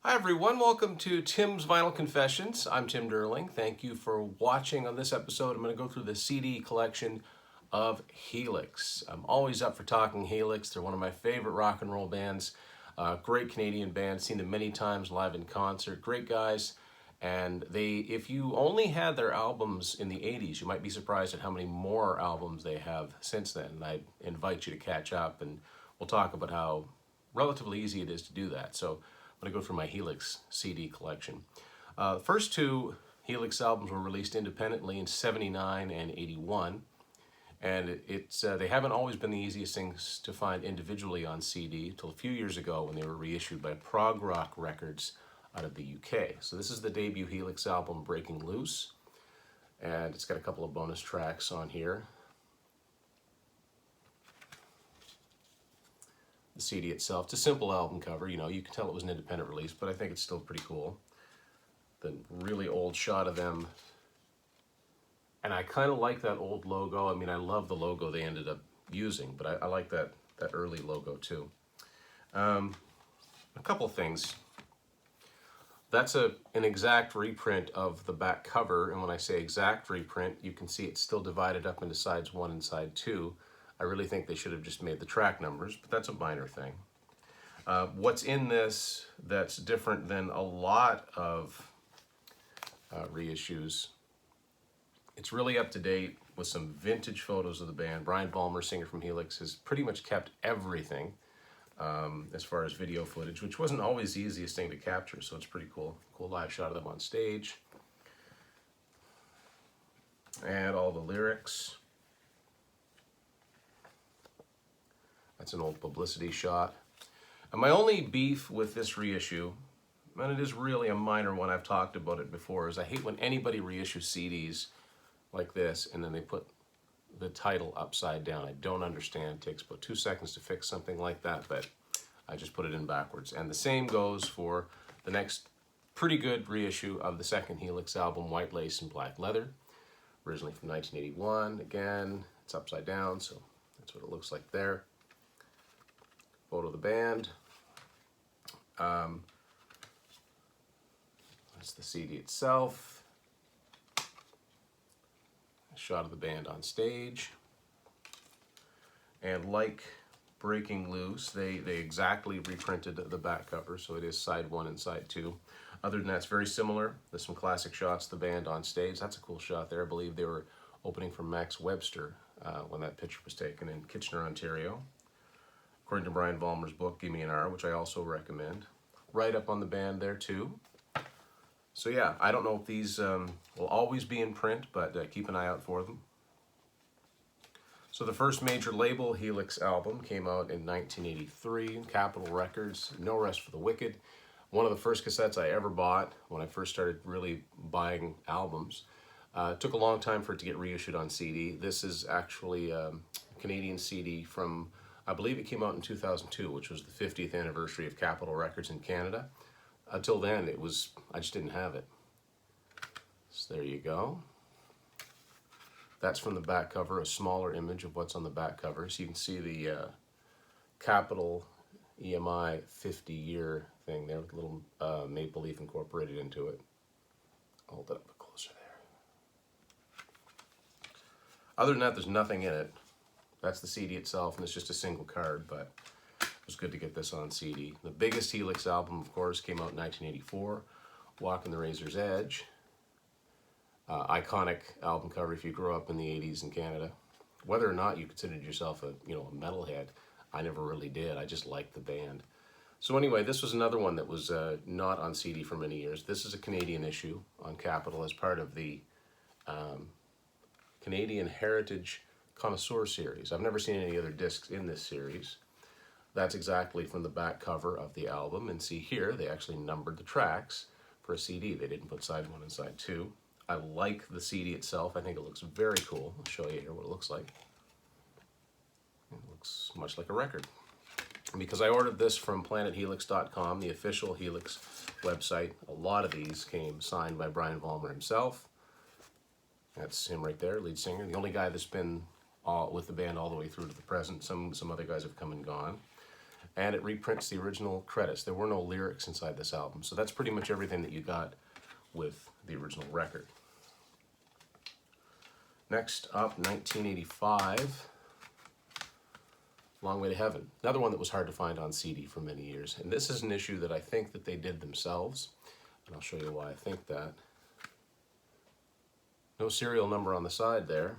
Hi everyone, welcome to Tim's Vinyl Confessions. I'm Tim Derling. Thank you for watching. On this episode, I'm going to go through the CD collection of Helix. I'm always up for talking Helix. They're one of my favorite rock and roll bands. Great Canadian band, seen them many times live in concert. Great guys. And if you only had their albums in the 80s, you might be surprised at how many more albums they have since then. And I invite you to catch up, and we'll talk about how relatively easy it is to do that. So I'm going to go through my Helix CD collection. The first two Helix albums were released independently in '79 and '81, and they haven't always been the easiest things to find individually on CD until a few years ago when they were reissued by Prog Rock Records out of the UK. So this is the debut Helix album, Breaking Loose, and it's got a couple of bonus tracks on here. The CD itself, it's a simple album cover. You know, you can tell it was an independent release, but I think it's still pretty cool. The really old shot of them, and I kind of like that old logo. I mean, I love the logo they ended up using, but I like that early logo too. A couple things. That's an exact reprint of the back cover, and when I say exact reprint, you can see it's still divided up into sides 1 and side 2. I really think they should have just made the track numbers, but that's a minor thing. What's in this that's different than a lot of reissues, it's really up to date with some vintage photos of the band. Brian Vollmer, singer from Helix, has pretty much kept everything as far as video footage, which wasn't always the easiest thing to capture, so it's pretty cool. Cool live shot of them on stage. And all the lyrics. That's an old publicity shot. And my only beef with this reissue, and it is really a minor one, I've talked about it before, is I hate when anybody reissues CDs like this and then they put the title upside down. I don't understand. It takes about 2 seconds to fix something like that, but I just put it in backwards. And the same goes for the next pretty good reissue of the second Helix album, White Lace and Black Leather, originally from 1981. Again, it's upside down, so that's what it looks like there. Photo of the band. That's the CD itself. A shot of the band on stage. And like Breaking Loose, they exactly reprinted the back cover, so it is side 1 and side 2. Other than that, it's very similar. There's some classic shots of the band on stage. That's a cool shot there. I believe they were opening for Max Webster when that picture was taken in Kitchener, Ontario. According to Brian Vollmer's book, Give Me an R, which I also recommend. Right up on the band there too. So yeah, I don't know if these will always be in print, but keep an eye out for them. So the first major label Helix album came out in 1983, Capitol Records, No Rest for the Wicked. One of the first cassettes I ever bought when I first started really buying albums. It took a long time for it to get reissued on CD. This is actually a Canadian CD from, I believe it came out in 2002, which was the 50th anniversary of Capitol Records in Canada. Until then, I just didn't have it. So there you go. That's from the back cover, a smaller image of what's on the back cover. So you can see the Capitol EMI 50-year thing there with a little maple leaf incorporated into it. I'll hold it up closer there. Other than that, there's nothing in it. That's the CD itself, and it's just a single card, but it was good to get this on CD. The biggest Helix album, of course, came out in 1984, Walking the Razor's Edge. Iconic album cover if you grew up in the 80s in Canada. Whether or not you considered yourself a metalhead, I never really did. I just liked the band. So anyway, this was another one that was not on CD for many years. This is a Canadian issue on Capitol as part of the Canadian Heritage Connoisseur series. I've never seen any other discs in this series. That's exactly from the back cover of the album. And see here, they actually numbered the tracks for a CD. They didn't put side 1 and side 2. I like the CD itself. I think it looks very cool. I'll show you here what it looks like. It looks much like a record. And because I ordered this from planethelix.com, the official Helix website, a lot of these came signed by Brian Vollmer himself. That's him right there, lead singer. The only guy that's been with the band all the way through to the present. Some other guys have come and gone. and it reprints the original credits. There were no lyrics inside this album, so that's pretty much everything that you got with the original record. Next up, 1985, Long Way to Heaven. Another one that was hard to find on CD for many years. And this is an issue that I think that they did themselves, and I'll show you why I think that. No serial number on the side there.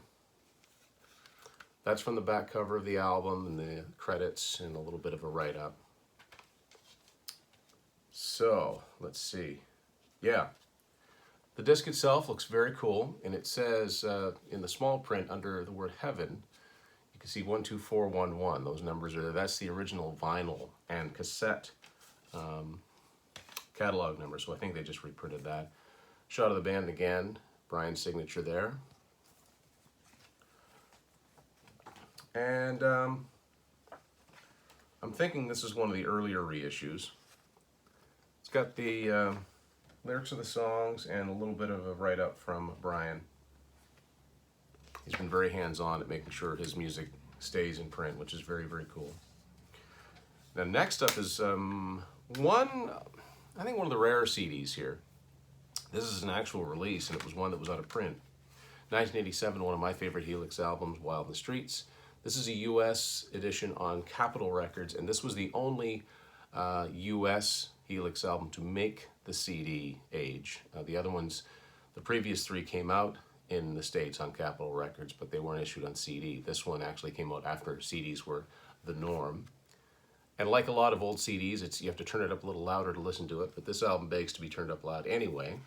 That's from the back cover of the album and the credits and a little bit of a write-up. So, let's see. Yeah. The disc itself looks very cool, and it says in the small print under the word Heaven, you can see 12411. Those numbers are there. That's the original vinyl and cassette catalog number, so I think they just reprinted that. Shot of the band again, Brian's signature there. And I'm thinking this is one of the earlier reissues. It's got the lyrics of the songs and a little bit of a write-up from Brian. He's been very hands-on at making sure his music stays in print, which is very, very cool. Now next up is I think one of the rarer CDs here. This is an actual release, and it was one that was out of print. 1987, one of my favorite Helix albums, Wild in the Streets. This is a US edition on Capitol Records, and this was the only US Helix album to make the CD age. The other ones, the previous three came out in the States on Capitol Records, but they weren't issued on CD. This one actually came out after CDs were the norm. And like a lot of old CDs, you have to turn it up a little louder to listen to it, but this album begs to be turned up loud anyway.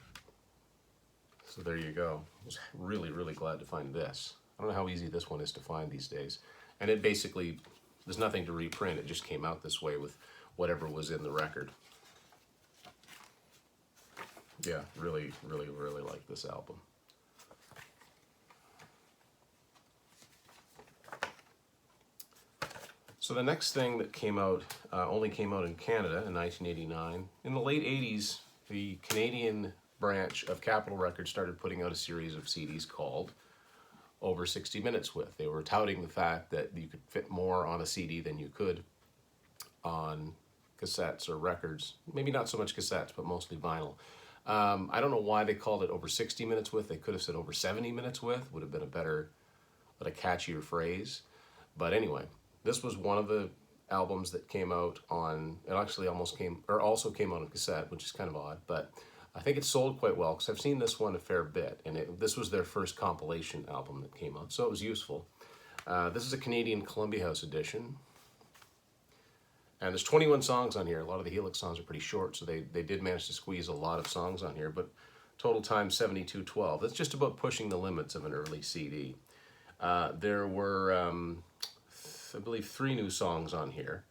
So there you go. I was really, really glad to find this. I don't know how easy this one is to find these days. And it basically, there's nothing to reprint. It just came out this way with whatever was in the record. Yeah, really, really, really like this album. So the next thing that came out, only came out in Canada in 1989. In the late 80s, the Canadian branch of Capitol Records started putting out a series of CDs called Over 60 Minutes With. They were touting the fact that you could fit more on a CD than you could on cassettes or records. Maybe not so much cassettes, but mostly vinyl. I don't know why they called it Over 60 Minutes With. They could have said Over 70 Minutes With. Would have been a better, but a catchier phrase. But anyway, this was one of the albums that came out on, it actually also came out on cassette, which is kind of odd, but I think it sold quite well because I've seen this one a fair bit, and this was their first compilation album that came out, so it was useful. This is a Canadian Columbia House edition, and there's 21 songs on here. A lot of the Helix songs are pretty short, so they did manage to squeeze a lot of songs on here, but total time 72:12. That's just about pushing the limits of an early CD. There were, I believe, 3 new songs on here,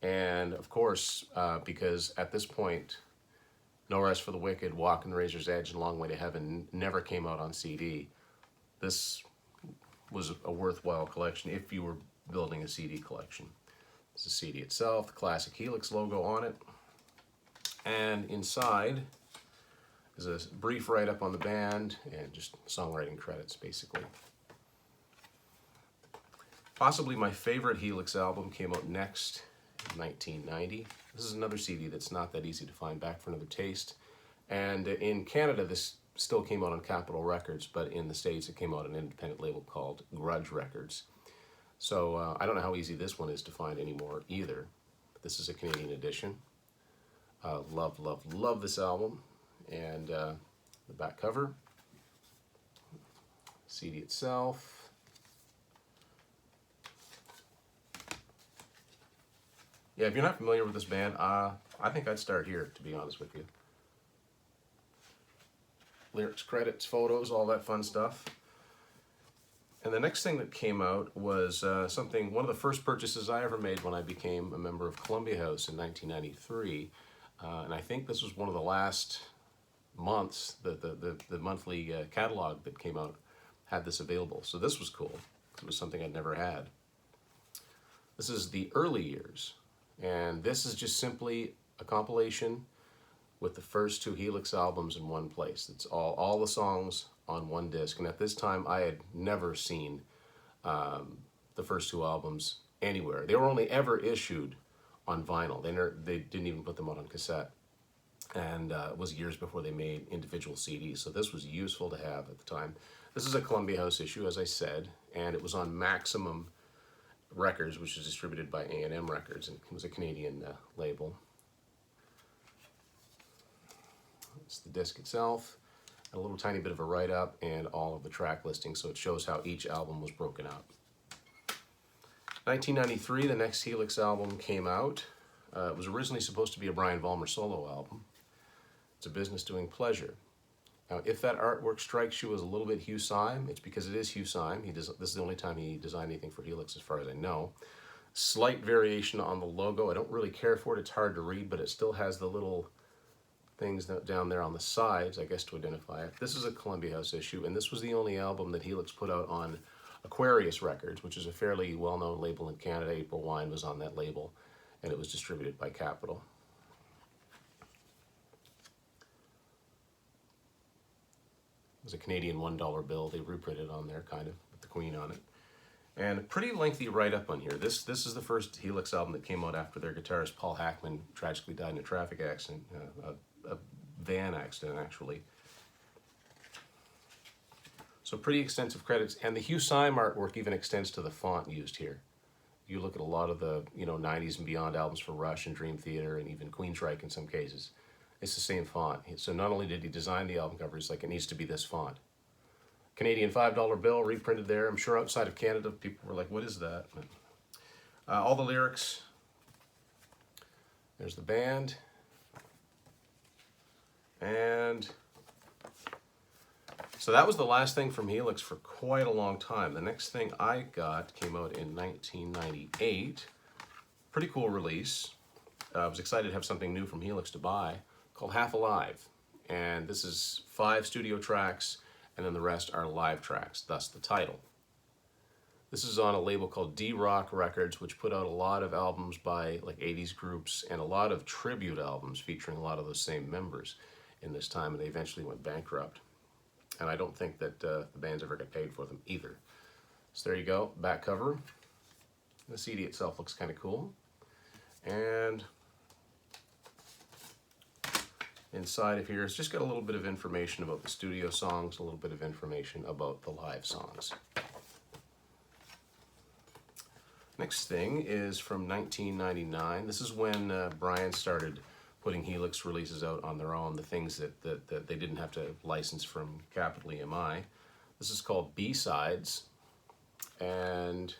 and of course, because at this point, No Rest for the Wicked, Walk in the Razor's Edge, and Long Way to Heaven never came out on CD. This was a worthwhile collection if you were building a CD collection. This is the CD itself, the classic Helix logo on it. And inside is a brief write-up on the band and just songwriting credits, basically. Possibly my favorite Helix album came out next in 1990. This is another CD that's not that easy to find, Back for Another Taste. And in Canada, this still came out on Capitol Records, but in the States, it came out on an independent label called Grudge Records. So I don't know how easy this one is to find anymore either. But this is a Canadian edition. Love, love, love this album. And the back cover, CD itself. Yeah, if you're not familiar with this band, I think I'd start here, to be honest with you. Lyrics, credits, photos, all that fun stuff. And the next thing that came out was one of the first purchases I ever made when I became a member of Columbia House in 1993. And I think this was one of the last months that the monthly catalog that came out had this available. So this was cool. It was something I'd never had. This is the early years. And this is just simply a compilation with the first 2 Helix albums in one place. It's all the songs on one disc. And at this time, I had never seen the first 2 albums anywhere. They were only ever issued on vinyl. They didn't even put them out on cassette. And it was years before they made individual CDs. So this was useful to have at the time. This is a Columbia House issue, as I said, and it was on Maximum Records, which is distributed by A&M Records, and it was a Canadian label. It's the disc itself, a little tiny bit of a write-up, and all of the track listings, so it shows how each album was broken up. 1993, the next Helix album came out. It was originally supposed to be a Brian Vollmer solo album. It's a Business Doing Pleasure. Now, if that artwork strikes you as a little bit Hugh Syme, it's because it is Hugh Syme. This is the only time he designed anything for Helix, as far as I know. Slight variation on the logo. I don't really care for it. It's hard to read, but it still has the little things down there on the sides, I guess, to identify it. This is a Columbia House issue, and this was the only album that Helix put out on Aquarius Records, which is a fairly well-known label in Canada. April Wine was on that label, and it was distributed by Capitol. It was a Canadian $1 bill. They reprinted on there, kind of, with the Queen on it. And a pretty lengthy write-up on here. This is the first Helix album that came out after their guitarist Paul Hackman tragically died in a traffic accident, a van accident, actually. So pretty extensive credits, and the Hugh Syme artwork even extends to the font used here. You look at a lot of the 90s and beyond albums for Rush and Dream Theater and even Queensryche in some cases. It's the same font. So not only did he design the album cover, he's like, it needs to be this font. Canadian $5 bill reprinted there. I'm sure outside of Canada, people were like, what is that? All the lyrics. There's the band. And so that was the last thing from Helix for quite a long time. The next thing I got came out in 1998. Pretty cool release. I was excited to have something new from Helix to buy, called Half Alive. And this is 5 studio tracks, and then the rest are live tracks, thus the title. This is on a label called D-Rock Records, which put out a lot of albums by like 80s groups and a lot of tribute albums featuring a lot of those same members in this time, and they eventually went bankrupt. And I don't think that the bands ever got paid for them either. So there you go, back cover. The CD itself looks kind of cool. And inside of here, it's just got a little bit of information about the studio songs, a little bit of information about the live songs. Next thing is from 1999. This is when Brian started putting Helix releases out on their own, the things that they didn't have to license from Capitol EMI. This is called B-Sides, and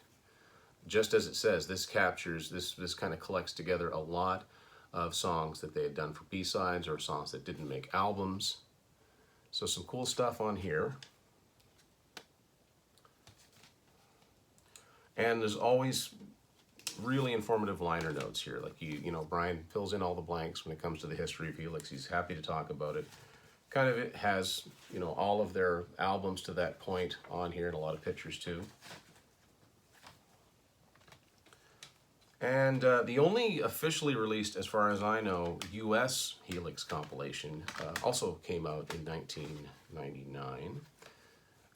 just as it says, this captures, this kind of collects together a lot of songs that they had done for B-sides or songs that didn't make albums. So some cool stuff on here. And there's always really informative liner notes here. Like, you know, Brian fills in all the blanks when it comes to the history of Helix. He's happy to talk about it. Kind of, it has, you know, all of their albums to that point on here and a lot of pictures too. And the only officially released, as far as I know, US Helix compilation also came out in 1999.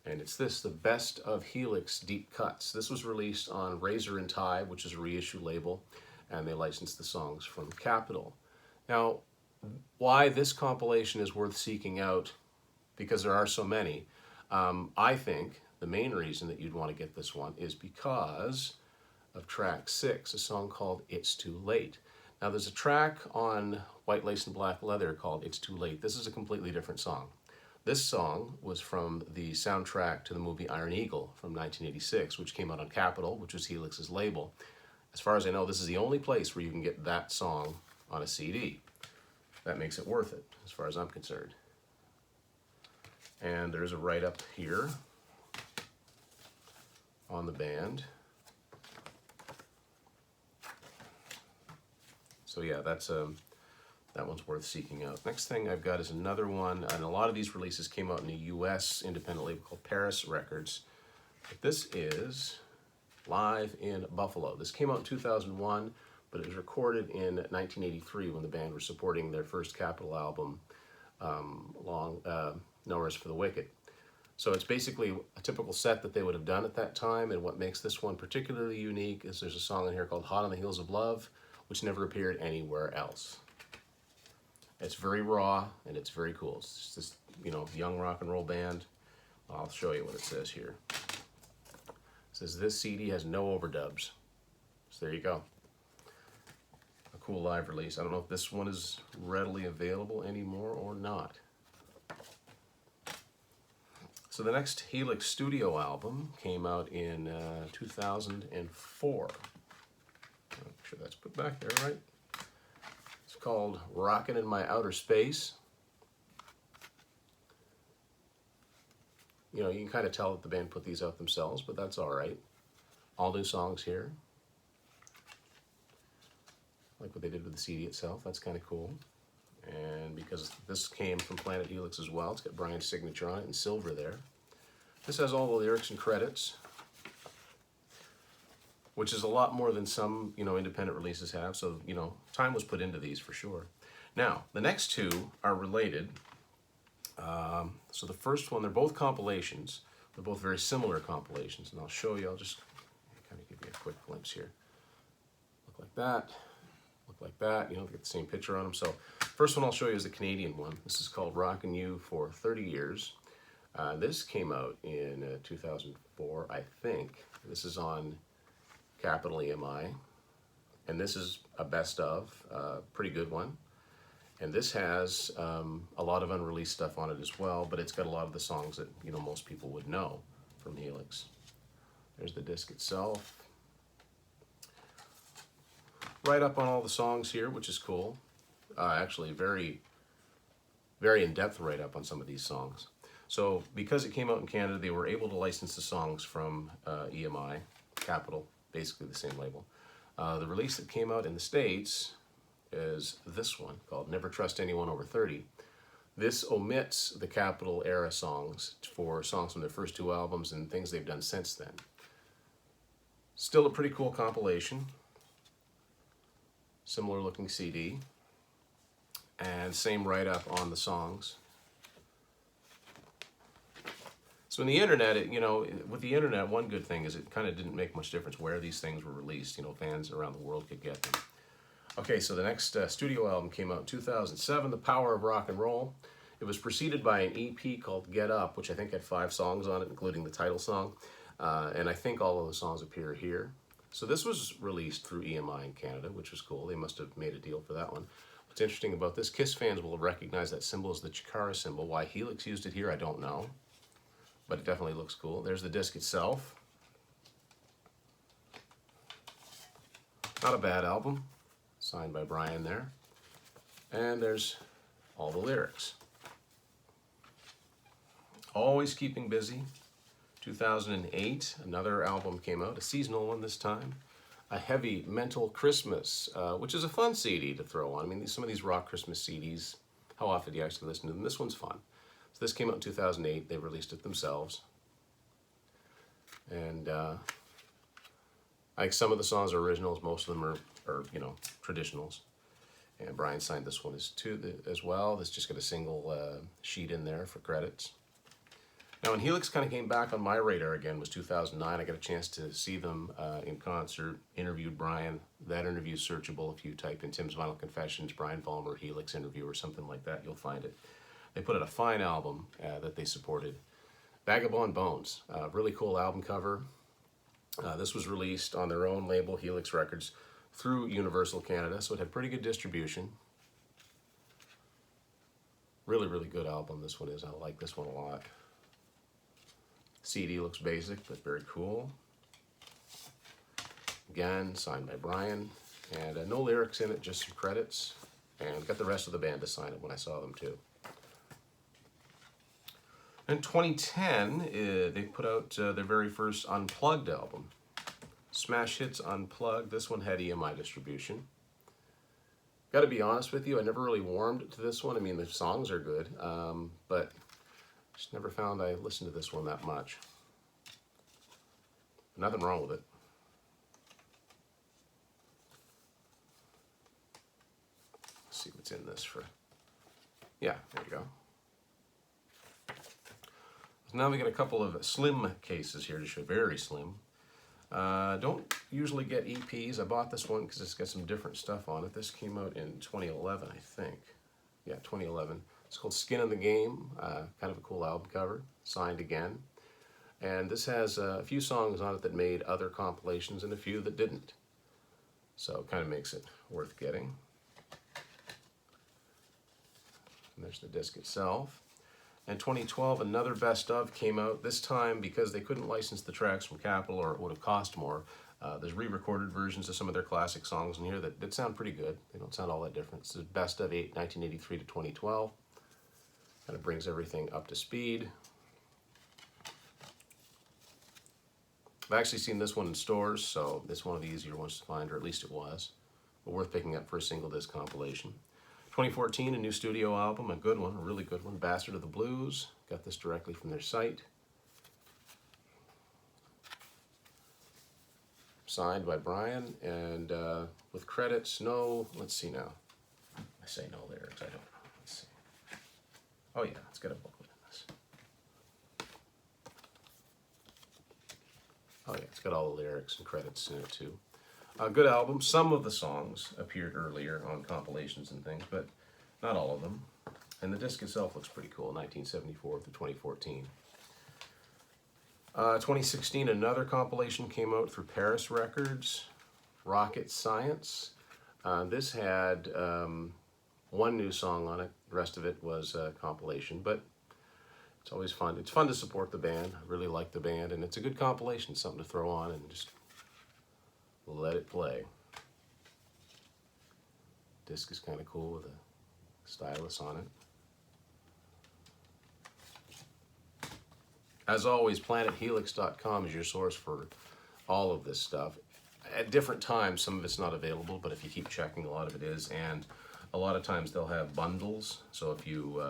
And it's this, the Best of Helix Deep Cuts. This was released on Razor and Tie, which is a reissue label, and they licensed the songs from Capitol. Now, why this compilation is worth seeking out, because there are so many, I think the main reason that you'd want to get this one is because of track 6, a song called It's Too Late. Now there's a track on White Lace and Black Leather called It's Too Late. This is a completely different song. This song was from the soundtrack to the movie Iron Eagle from 1986, which came out on Capitol, which was Helix's label. As far as I know, this is the only place where you can get that song on a CD. That makes it worth it, as far as I'm concerned. And there's a write-up here on the band. So yeah, that one's worth seeking out. Next thing I've got is another one, and a lot of these releases came out in a US independent label called Paris Records. But this is Live in Buffalo. This came out in 2001, but it was recorded in 1983 when the band were supporting their first Capitol album, No Rest for the Wicked. So it's basically a typical set that they would have done at that time, and what makes this one particularly unique is there's a song in here called Hot on the Heels of Love, which never appeared anywhere else. It's very raw and it's very cool. It's just this, you know, young rock and roll band. I'll show you what it says here. It says this CD has no overdubs. So there you go. A cool live release. I don't know if this one is readily available anymore or not. So the next Helix studio album came out in 2004. Make sure that's put back there right. It's called Rockin' in My Outer Space. You know, you can kind of tell that the band put these out themselves, but that's all right. All new songs here. Like what they did with the CD itself, that's kind of cool. And because this came from Planet Helix as well, it's got Brian's signature on it in silver there. This has all the lyrics and credits, which is a lot more than some, you know, independent releases have. So, you know, time was put into these for sure. Now, the next two are related. So the first one, they're both compilations. They're both very similar compilations, and I'll show you. I'll just kind of give you a quick glimpse here. Look like that. Look like that. You know, get the same picture on them. So first one I'll show you is the Canadian one. This is called Rockin' You for 30 Years. This came out in 2004, I think. This is on Capital EMI, and this is a best of, pretty good one. And this has a lot of unreleased stuff on it as well, but it's got a lot of the songs that, you know, most people would know from Helix. There's the disc itself. Right up on all the songs here, which is cool. Actually, very, very in-depth write up on some of these songs. So because it came out in Canada, they were able to license the songs from EMI, Capital, basically the same label. The release that came out in the States is this one called Never Trust Anyone Over 30. This omits the Capital era songs for songs from their first two albums and things they've done since then. Still a pretty cool compilation. Similar looking CD. And same write-up on the songs. So in the internet, you know, with the internet, one good thing is it kind of didn't make much difference where these things were released. You know, fans around the world could get them. Okay, so the next studio album came out in 2007, The Power of Rock and Roll. It was preceded by an EP called Get Up, which I think had 5 songs on it, including the title song. And I think all of the songs appear here. So this was released through EMI in Canada, which was cool. They must have made a deal for that one. What's interesting about this, Kiss fans will recognize that symbol as the Chikara symbol. Why Helix used it here, I don't know. But it definitely looks cool. There's the disc itself. Not a bad album. Signed by Brian there. And there's all the lyrics. Always Keeping Busy. 2008, another album came out, a seasonal one this time. A Heavy Mental Christmas, which is a fun CD to throw on. I mean, some of these rock Christmas CDs, how often do you actually listen to them? This one's fun. So this came out in 2008. They released it themselves. And like some of the songs are originals, most of them are you know, traditionals. And Brian signed this one as well. This just got a single sheet in there for credits. Now, when Helix kind of came back on my radar again was 2009. I got a chance to see them in concert, interviewed Brian. That interview is searchable. If you type in Tim's Vinyl Confessions, Brian Vollmer, Helix interview, or something like that, you'll find it. They put out a fine album that they supported. Vagabond Bones, really cool album cover. This was released on their own label, Helix Records, through Universal Canada, so it had pretty good distribution. Really, really good album this one is. I like this one a lot. CD looks basic, but very cool. Again, signed by Brian. And no lyrics in it, just some credits. And got the rest of the band to sign it when I saw them too. In 2010, they put out their very first Unplugged album. Smash Hits Unplugged. This one had EMI distribution. Got to be honest with you, I never really warmed to this one. I mean, the songs are good, but just never found I listened to this one that much. Nothing wrong with it. Let's see what's in this for. Yeah, there you go. So now we got a couple of slim cases here to show, very slim. Don't usually get EPs. I bought this one because it's got some different stuff on it. This came out in 2011, I think. Yeah, 2011. It's called Skin in the Game. Kind of a cool album cover, signed again. And this has a few songs on it that made other compilations and a few that didn't. So it kind of makes it worth getting. And there's the disc itself. In 2012, another best of came out. This time, because they couldn't license the tracks from Capitol or it would have cost more, there's re-recorded versions of some of their classic songs in here that sound pretty good. They don't sound all that different. It's the best of 1983 to 2012. Kind of brings everything up to speed. I've actually seen this one in stores, so it's one of the easier ones to find, or at least it was. But worth picking up for a single disc compilation. 2014, a new studio album, a good one, a really good one, Bastard of the Blues. Got this directly from their site. Signed by Brian, and with credits, no, let's see now. I say no lyrics, I don't know, let's see. Oh yeah, it's got a booklet in this. Oh yeah, it's got all the lyrics and credits in it too. A good album. Some of the songs appeared earlier on compilations and things, but not all of them. And the disc itself looks pretty cool, 1974 to 2014. 2016, another compilation came out through Paris Records, Rocket Science. This had one new song on it. The rest of it was a compilation, but it's always fun. It's fun to support the band. I really like the band, and it's a good compilation, something to throw on and just let it play. Disc is kind of cool with a stylus on it. As always, planethelix.com is your source for all of this stuff. At different times, some of it's not available, but if you keep checking, a lot of it is. And a lot of times they'll have bundles. So if you,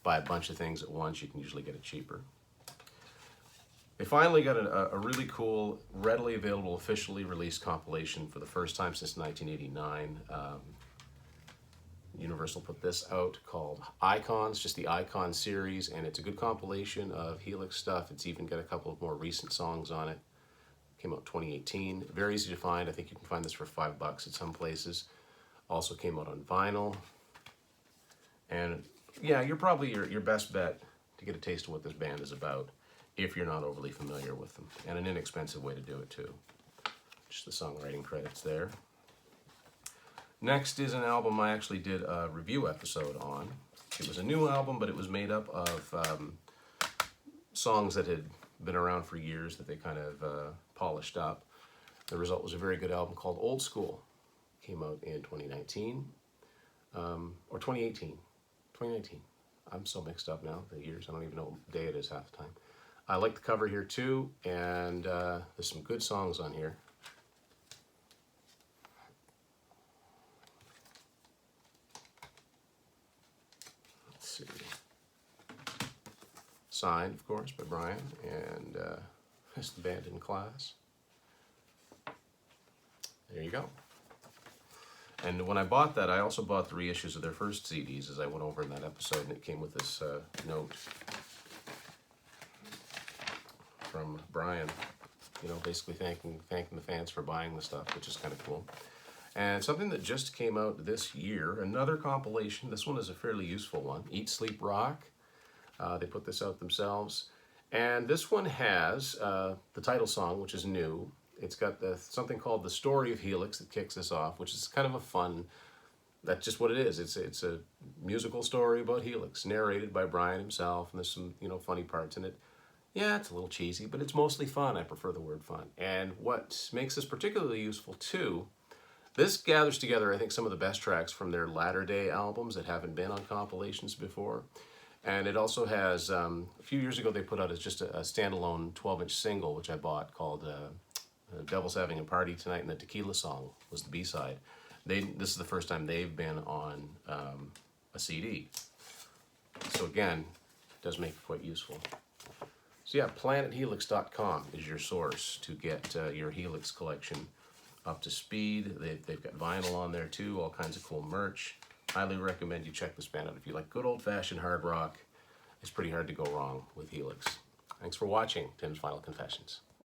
buy a bunch of things at once, you can usually get it cheaper. They finally got a really cool, readily available, officially released compilation for the first time since 1989. Universal put this out called Icons, just the Icon series, and it's a good compilation of Helix stuff. It's even got a couple of more recent songs on it. Came out 2018. Very easy to find. I think you can find this for $5 at some places. Also came out on vinyl. And yeah, you're probably your best bet to get a taste of what this band is about, if you're not overly familiar with them, and an inexpensive way to do it too. Just the songwriting credits there. Next is an album I actually did a review episode on. It was a new album, but it was made up of songs that had been around for years that they kind of polished up. The result was a very good album called Old School. Came out in 2019, or 2018. 2019. I'm so mixed up now, the years. I don't even know what day it is half the time. I like the cover here too, and there's some good songs on here. Let's see. Signed, of course, by Brian, and that's the band in class. There you go. And when I bought that, I also bought the reissues of their first CDs, as I went over in that episode, and it came with this note from Brian, basically thanking the fans for buying the stuff, which is kind of cool. And something that just came out this year, another compilation. This one is a fairly useful one, Eat, Sleep, Rock. They put this out themselves. And this one has the title song, which is new. It's got something called The Story of Helix that kicks this off, which is kind of a fun, that's just what it is. It's a musical story about Helix, narrated by Brian himself, and there's some, funny parts in it. Yeah, it's a little cheesy, but it's mostly fun. I prefer the word fun. And what makes this particularly useful too, this gathers together, I think, some of the best tracks from their latter day albums that haven't been on compilations before. And it also has, a few years ago they put out as just a standalone 12-inch single, which I bought, called Devil's Having a Party Tonight, and the Tequila Song was the B-side. This is the first time they've been on a CD. So again, it does make it quite useful. So yeah, planethelix.com is your source to get your Helix collection up to speed. They've got vinyl on there too, all kinds of cool merch. Highly recommend you check this band out. If you like good old-fashioned hard rock, it's pretty hard to go wrong with Helix. Thanks for watching Tim's Final Confessions.